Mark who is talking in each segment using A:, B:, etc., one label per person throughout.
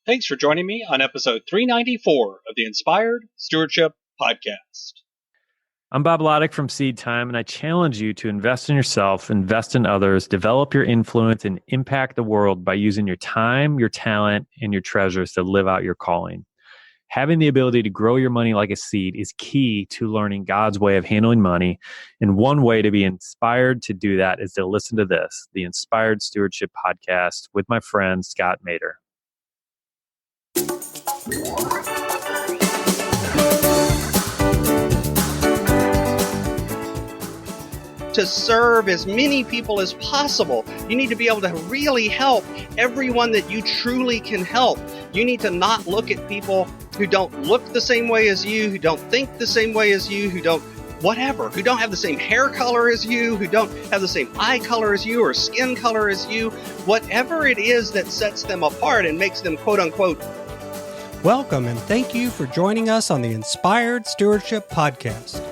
A: Thanks for joining me on episode 394 of the Inspired Stewardship Podcast.
B: I'm Bob Loddick from Seed Time, and I challenge you to invest in yourself, invest in others, develop your influence, and impact the world by using your time, your talent, and your treasures to live out your calling. Having the ability to grow your money like a seed is key to learning God's way of handling money. And one way to be inspired to do that is to listen to this, the Inspired Stewardship Podcast with my friend Scott Mader.
A: To serve as many people as possible, you need to be able to really help everyone that you truly can help. You need to not look at people who don't look the same way as you, who don't think the same way as you, who don't have the same hair color as you, who don't have the same eye color as you or skin color as you, whatever it is that sets them apart and makes them quote unquote.
C: Welcome and thank you for joining us on the Inspired Stewardship Podcast.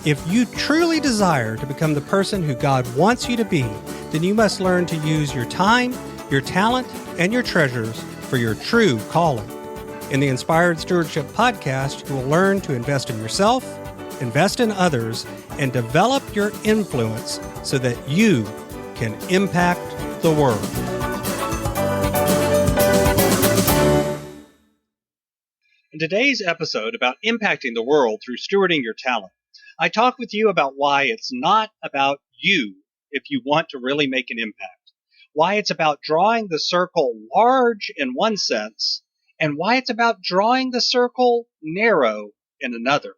C: If you truly desire to become the person who God wants you to be, then you must learn to use your time, your talent, and your treasures for your true calling. In the Inspired Stewardship Podcast, you will learn to invest in yourself, invest in others, and develop your influence so that you can impact the world.
A: In today's episode about impacting the world through stewarding your talent, I talk with you about why it's not about you if you want to really make an impact, why it's about drawing the circle large in one sense, and why it's about drawing the circle narrow in another.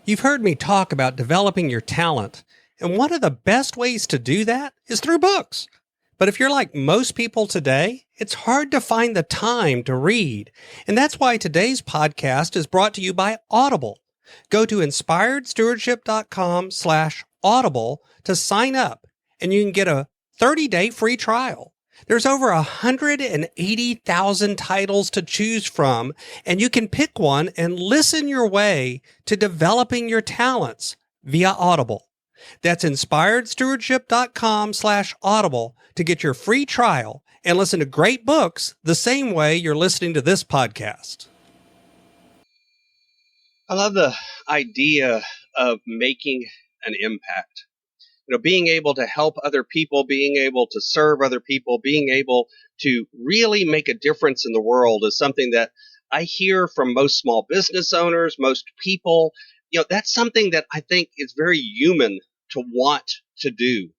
C: You've heard me talk about developing your talent, and one of the best ways to do that is through books. But if you're like most people today, it's hard to find the time to read. And that's why today's podcast is brought to you by Audible. Go to inspiredstewardship.com/audible to sign up, and you can get a 30-day free trial. There's over 180,000 titles to choose from, and you can pick one and listen your way to developing your talents via Audible. That's inspiredstewardship.com/audible to get your free trial and listen to great books the same way you're listening to this podcast.
A: I love the idea of making an impact. Being able to help other people, being able to serve other people, being able to really make a difference in the world is something that I hear from most small business owners, most people. That's something that I think is very human to want to do.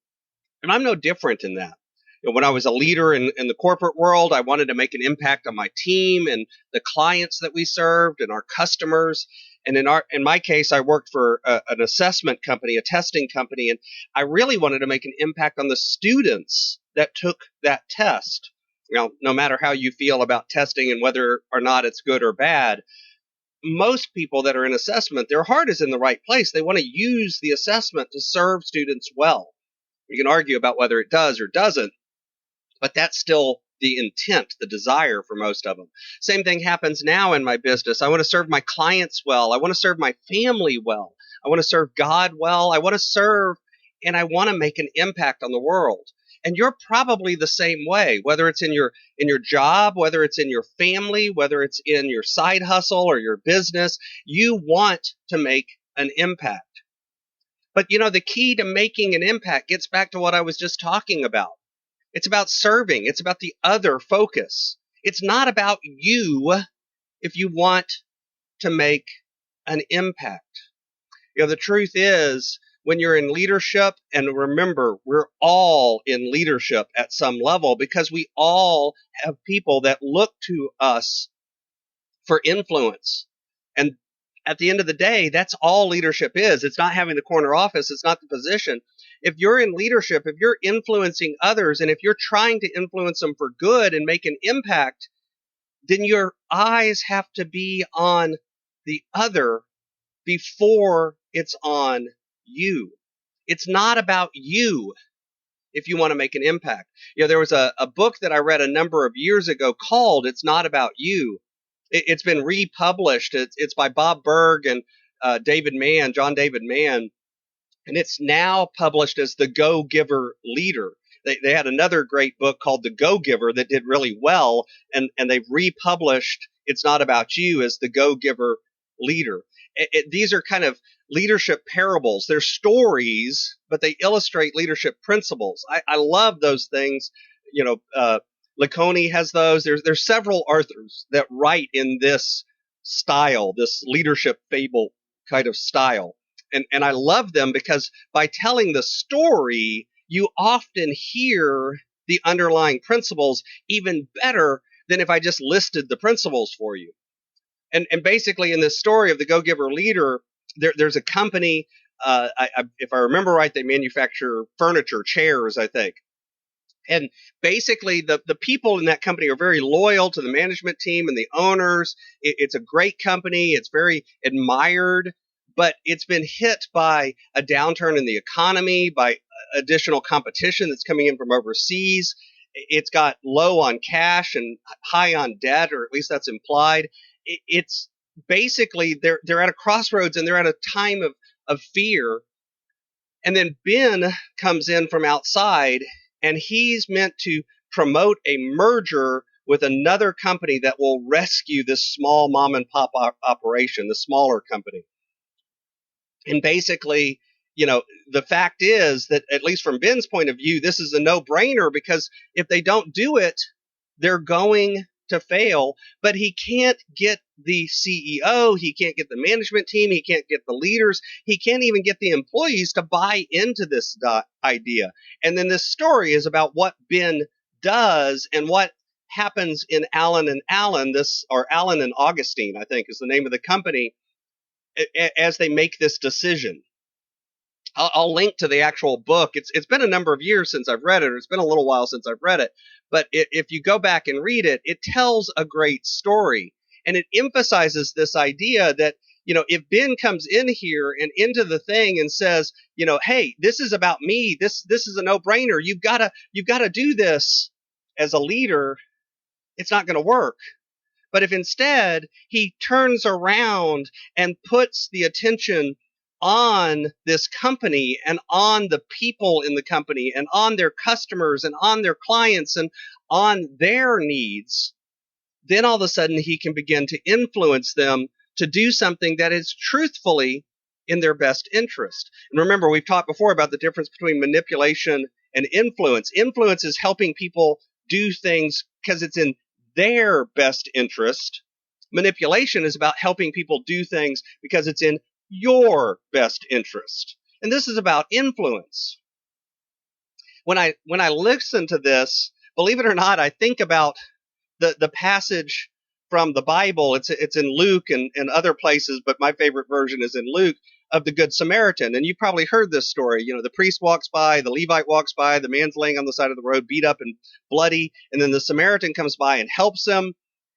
A: And I'm no different in that. When I was a leader in the corporate world, I wanted to make an impact on my team and the clients that we served and our customers. And in my case, I worked for an assessment company, a testing company, and I really wanted to make an impact on the students that took that test. No matter how you feel about testing and whether or not it's good or bad, most people that are in assessment, their heart is in the right place. They want to use the assessment to serve students well. You can argue about whether it does or doesn't, but that's still the intent, the desire for most of them. Same thing happens now in my business. I want to serve my clients well. I want to serve my family well. I want to serve God well. I want to serve and I want to make an impact on the world. And you're probably the same way, whether it's in your job, whether it's in your family, whether it's in your side hustle or your business, you want to make an impact. But the key to making an impact gets back to what I was just talking about. It's about serving. It's about the other focus. It's not about you if you want to make an impact. The truth is, when you're in leadership, and remember, we're all in leadership at some level because we all have people that look to us for influence. And at the end of the day, that's all leadership is. It's not having the corner office. It's not the position. If you're in leadership, if you're influencing others, and if you're trying to influence them for good and make an impact, then your eyes have to be on the other before it's on you. It's not about you if you want to make an impact. There was a book that I read a number of years ago called It's Not About You. It's been republished. It's by Bob Berg and John David Mann, and it's now published as The Go-Giver Leader. They had another great book called The Go-Giver that did really well, and they've republished It's Not About You as The Go-Giver Leader. These are kind of leadership parables. They're stories, but they illustrate leadership principles. I love those things. Laconi has those. There's several authors that write in this style, this leadership fable kind of style. And I love them because by telling the story, you often hear the underlying principles even better than if I just listed the principles for you. And basically in this story of the Go-Giver Leader, there's a company, if I remember right, they manufacture furniture, chairs, I think. And basically, the people in that company are very loyal to the management team and the owners. It's a great company. It's very admired, but it's been hit by a downturn in the economy, by additional competition that's coming in from overseas. It's got low on cash and high on debt, or at least that's implied. It's basically they're at a crossroads and they're at a time of fear. And then Ben comes in from outside, and he's meant to promote a merger with another company that will rescue this small mom and pop operation, the smaller company. And basically, the fact is that, at least from Ben's point of view, this is a no-brainer, because if they don't do it, they're going to fail. But he can't get the CEO, he can't get the management team, he can't get the leaders, he can't even get the employees to buy into this idea. And then this story is about what Ben does and what happens in Allen and Allen, or Allen and Augustine, I think is the name of the company, as they make this decision. I'll link to the actual book. It's been a number of years since I've read it, or it's been a little while since I've read it. But if you go back and read it, it tells a great story. And it emphasizes this idea that, if Ben comes in here and into the thing and says, hey, this is about me, this is a no-brainer, you've got to do this as a leader, it's not going to work. But if instead he turns around and puts the attention on this company and on the people in the company and on their customers and on their clients and on their needs, then all of a sudden he can begin to influence them to do something that is truthfully in their best interest. And remember, we've talked before about the difference between manipulation and influence. Influence is helping people do things because it's in their best interest. Manipulation is about helping people do things because it's in your best interest. And this is about influence. When I listen to this, believe it or not, I think about the passage from the Bible. It's in Luke and other places, but my favorite version is in Luke, of the Good Samaritan. And you've probably heard this story. The priest walks by, the Levite walks by, the man's laying on the side of the road, beat up and bloody, and then the Samaritan comes by and helps him.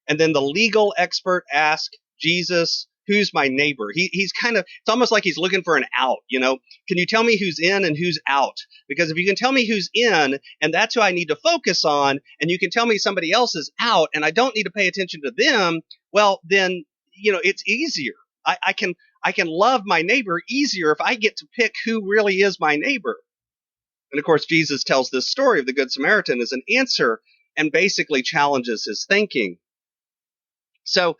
A: And then the legal expert asks Jesus, who's my neighbor? He's kind of, it's almost like he's looking for an out, Can you tell me who's in and who's out? Because if you can tell me who's in, and that's who I need to focus on, and you can tell me somebody else is out, and I don't need to pay attention to them, well, then, it's easier. I can love my neighbor easier if I get to pick who really is my neighbor. And of course, Jesus tells this story of the Good Samaritan as an answer and basically challenges his thinking. So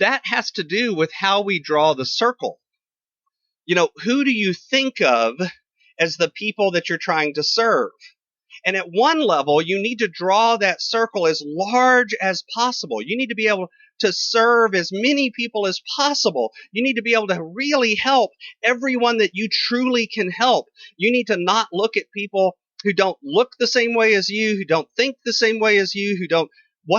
A: that has to do with how we draw the circle. Who do you think of as the people that you're trying to serve? And at one level, you need to draw that circle as large as possible. You need to be able to serve as many people as possible. You need to be able to really help everyone that you truly can help. You need to not look at people who don't look the same way as you, who don't think the same way as you, who don't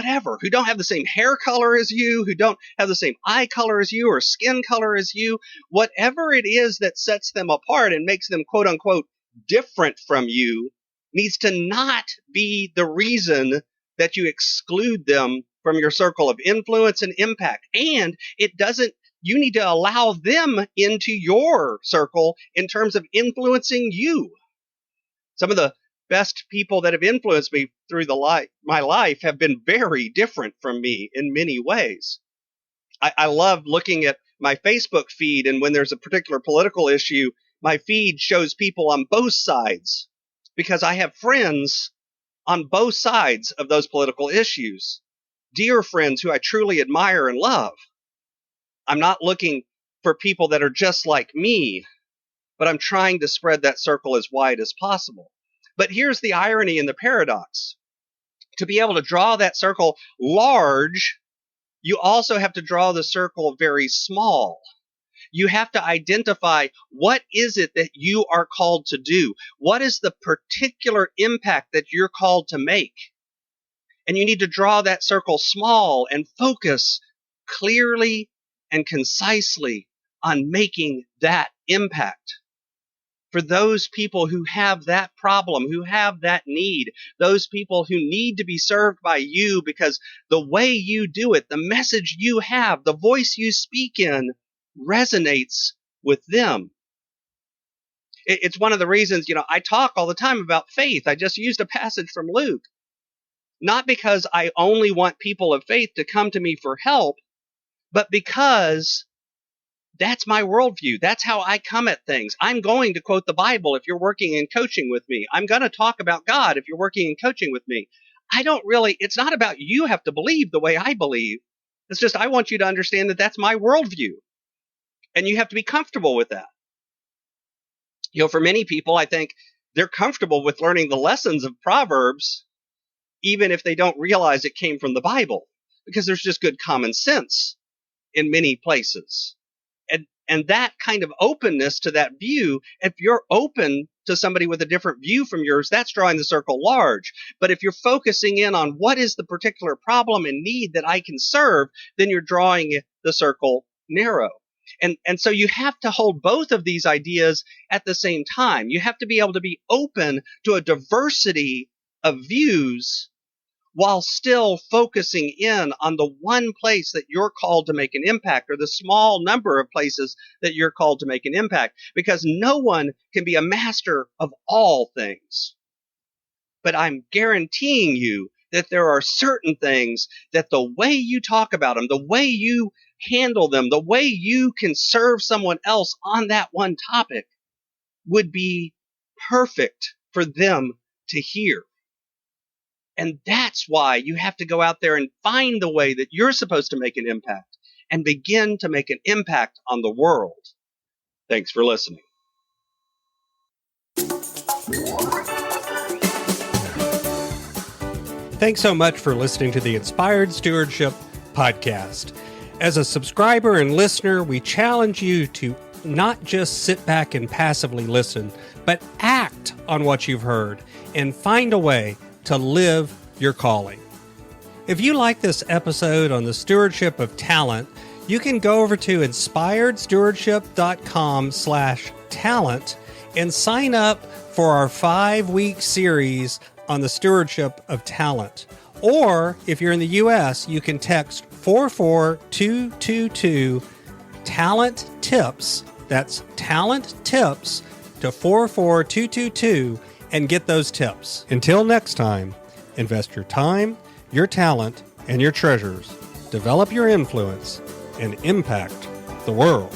A: have the same hair color as you, who don't have the same eye color as you or skin color as you. Whatever it is that sets them apart and makes them, quote unquote, different from you needs to not be the reason that you exclude them from your circle of influence and impact. And you need to allow them into your circle in terms of influencing you. Some of the best people that have influenced me through my life have been very different from me in many ways. I love looking at my Facebook feed, and when there's a particular political issue, my feed shows people on both sides because I have friends on both sides of those political issues, dear friends who I truly admire and love. I'm not looking for people that are just like me, but I'm trying to spread that circle as wide as possible. But here's the irony and the paradox. To be able to draw that circle large, you also have to draw the circle very small. You have to identify what is it that you are called to do? What is the particular impact that you're called to make? And you need to draw that circle small and focus clearly and concisely on making that impact. For those people who have that problem, who have that need, those people who need to be served by you because the way you do it, the message you have, the voice you speak in resonates with them. It's one of the reasons, I talk all the time about faith. I just used a passage from Luke. Not because I only want people of faith to come to me for help, but because that's my worldview. That's how I come at things. I'm going to quote the Bible if you're working in coaching with me. I'm going to talk about God if you're working in coaching with me. It's not about you have to believe the way I believe. It's just I want you to understand that that's my worldview. And you have to be comfortable with that. For many people, I think they're comfortable with learning the lessons of Proverbs, even if they don't realize it came from the Bible, because there's just good common sense in many places. And that kind of openness to that view, if you're open to somebody with a different view from yours, that's drawing the circle large. But if you're focusing in on what is the particular problem and need that I can serve, then you're drawing the circle narrow. And so you have to hold both of these ideas at the same time. You have to be able to be open to a diversity of views while still focusing in on the one place that you're called to make an impact, or the small number of places that you're called to make an impact, because no one can be a master of all things. But I'm guaranteeing you that there are certain things that the way you talk about them, the way you handle them, the way you can serve someone else on that one topic would be perfect for them to hear. And that's why you have to go out there and find the way that you're supposed to make an impact and begin to make an impact on the world. Thanks for listening.
C: Thanks so much for listening to the Inspired Stewardship podcast. As a subscriber and listener, we challenge you to not just sit back and passively listen, but act on what you've heard and find a way to live your calling. If you like this episode on the stewardship of talent, you can go over to inspiredstewardship.com/talent and sign up for our 5-week series on the stewardship of talent. Or if you're in the U.S., you can text 44222 talent tips. That's talent tips to 44222 and get those tips. Until next time, invest your time, your talent, and your treasures. Develop your influence and impact the world.